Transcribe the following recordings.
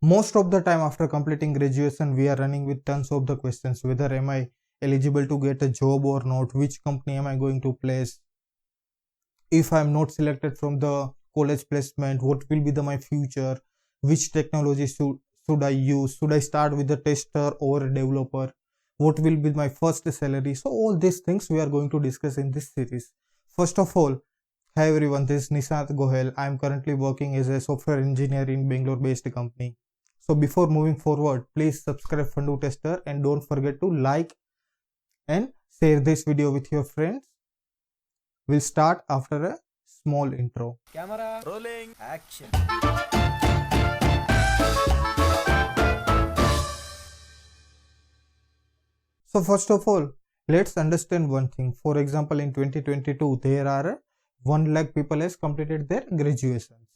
Most of the time after completing graduation, we are running with tons of the questions, whether am I eligible to get a job or not, which company am I going to place, if I am not selected from the college placement, what will be my future, which technology should I use, should I start with the tester or a developer, what will be my first salary. So all these things we are going to discuss in this series. First of all, hi everyone, this is Nishant Gohel. I am currently working as a software engineer in Bangalore based company. So before moving forward, please subscribe Fundu Tester and don't forget to like and share this video with your friends. We'll start after a small intro. Camera rolling, action. So first of all, let's understand one thing. For example, in 2022, there are 1 lakh people has completed their graduations.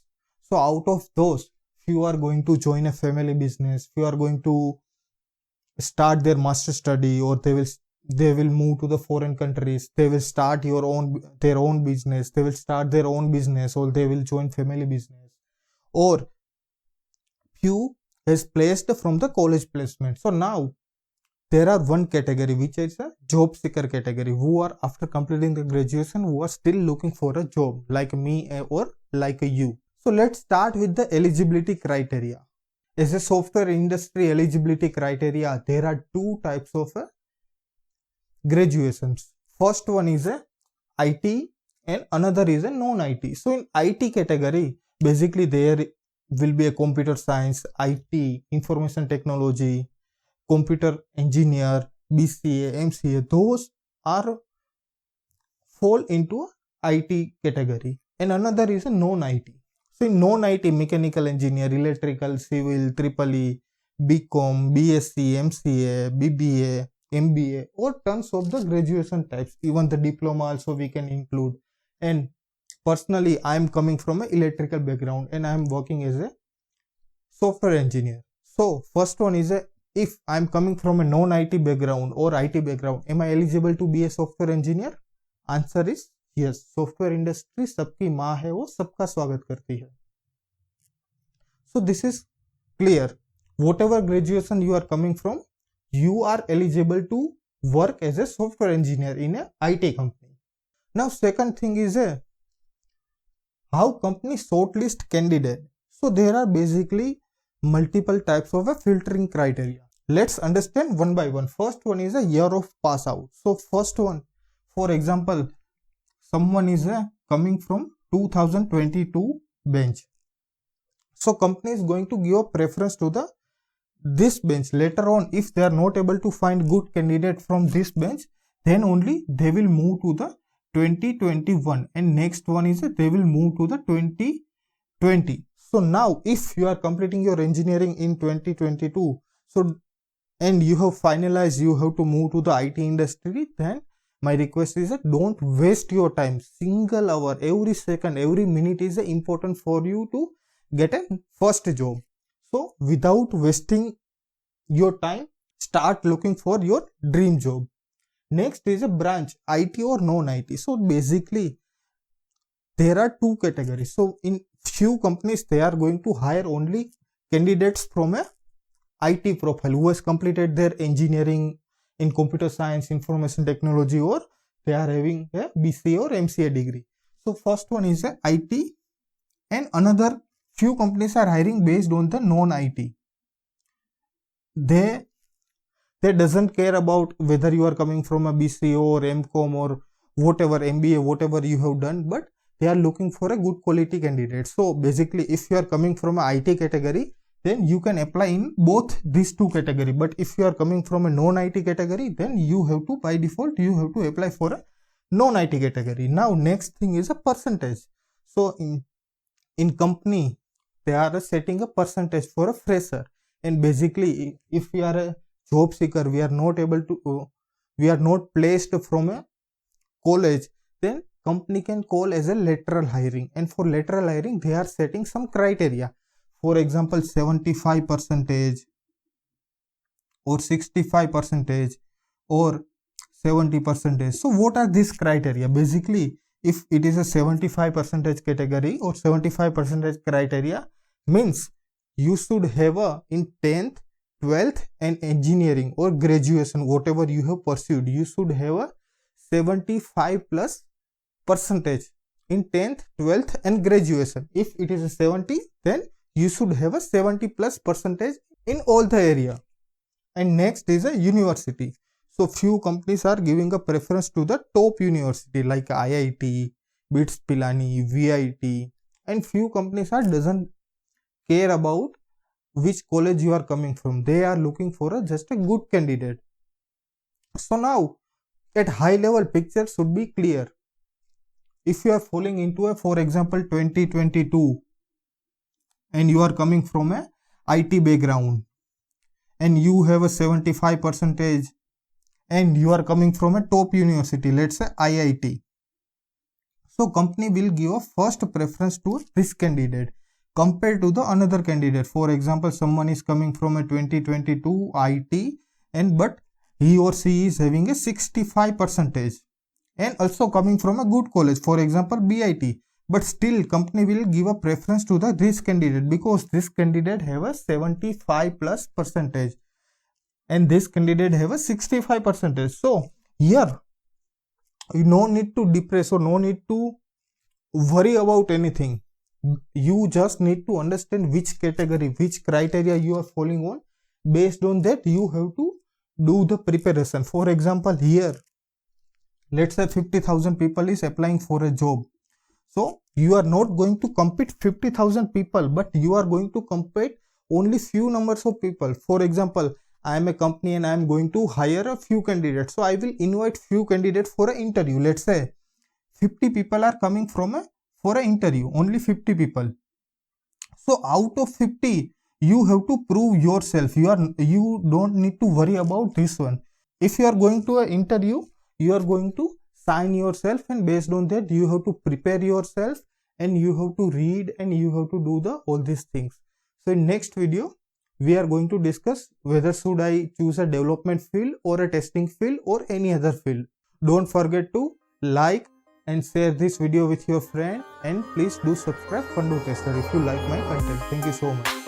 So out of those, few are going to join a family business, few are going to start their master study, or they will move to the foreign countries, they will start their own business, they will start their own business, or they will join family business, or few is placed from the college placement. So now there are one category which is a job seeker category, who are after completing the graduation, who are still looking for a job, like me or like you. So let's start with the eligibility criteria. As a software industry eligibility criteria, there are two types of graduations. First one is a IT and another is a non-IT. So in IT category, basically there will be a computer science, IT, information technology, computer engineer, BCA, MCA. Those are fall into IT category. And another is a non-IT. So in non-IT, mechanical engineer, electrical, civil, EEE, BCom, BSc, MCA, BBA, MBA, or tons of the graduation types. Even the diploma also we can include. And personally, I am coming from an electrical background and I am working as a software engineer. So first one is if I am coming from a non-IT background or IT background, am I eligible to be a software engineer? Answer is yes. Software industry सबकी माँ है, वो सबका स्वागत करती है. So this is clear. Whatever graduation you are coming from, you are eligible to work as a software engineer in a IT company. Now second thing is how company shortlist candidate. So there are basically multiple types of a filtering criteria. Let's understand one by one. First one is a year of pass out. So first one, for example, someone is coming from 2022 bench. So company is going to give a preference to this bench. Later on, if they are not able to find good candidate from this bench, then only they will move to the 2021, and next one is they will move to the 2020. So now if you are completing your engineering in 2022, so and you have finalized, you have to move to the IT industry, then my request is don't waste your time. Single hour, every second, every minute is important for you to get a first job. So without wasting your time, start looking for your dream job. Next is a branch, IT or non-IT. So basically there are two categories. So in few companies, they are going to hire only candidates from a IT profile who has completed their engineering in computer science, information technology, or they are having a BCA or MCA degree. So first one is a IT, and another few companies are hiring based on the non-IT. They doesn't care about whether you are coming from a BCA or MCom or whatever, MBA, whatever you have done, but they are looking for a good quality candidate. So basically, if you are coming from a IT category, then you can apply in both these two category. But if you are coming from a non-IT category, then you have to, by default, you have to apply for a non-IT category. Now next thing is a percentage. So in company, they are setting a percentage for a fresher. And basically, if we are a job seeker, we are not able to, we are not placed from a college, then company can call as a lateral hiring. And for lateral hiring, they are setting some criteria. For example, 75% or 65% or 70%. So what are these criteria? Basically, if it is a 75% category or 75% criteria, means you should have a in 10th, 12th and engineering or graduation, whatever you have pursued, you should have a 75 plus percentage in 10th, 12th and graduation. If it is a 70, then you should have a 70 plus percentage in all the area. And next is a university. So few companies are giving a preference to the top university like IIT, BITS Pilani, VIT, and few companies are doesn't care about which college you are coming from. They are looking for just a good candidate. So now at high level picture should be clear. If you are falling into a, for example, 2022 and you are coming from a IT background and you have a 75 percentage and you are coming from a top university, let's say IIT. So company will give a first preference to this candidate compared to the another candidate. For example, someone is coming from a 2022 IT and but he or she is having a 65 percentage and also coming from a good college, for example BIT, but still company will give a preference to this candidate because this candidate have a 75 plus percentage and this candidate have a 65 percentage. So here you no need to depress or no need to worry about anything. You just need to understand which category, which criteria you are falling on. Based on that you have to do the preparation. For example, here let's say 50,000 people is applying for a job. So you are not going to compete 50,000 people, but you are going to compete only few numbers of people. For example, I am a company and I am going to hire a few candidates. So I will invite few candidates for an interview. Let's say 50 people are coming from for an interview, only 50 people. So out of 50, you have to prove yourself. You don't need to worry about this one. If you are going to an interview, you are going to sign yourself and based on that you have to prepare yourself and you have to read and you have to do all these things. So in next video, we are going to discuss whether should I choose a development field or a testing field or any other field. Don't forget to like and share this video with your friend and please do subscribe Fundu Tester if you like my content. Thank you so much.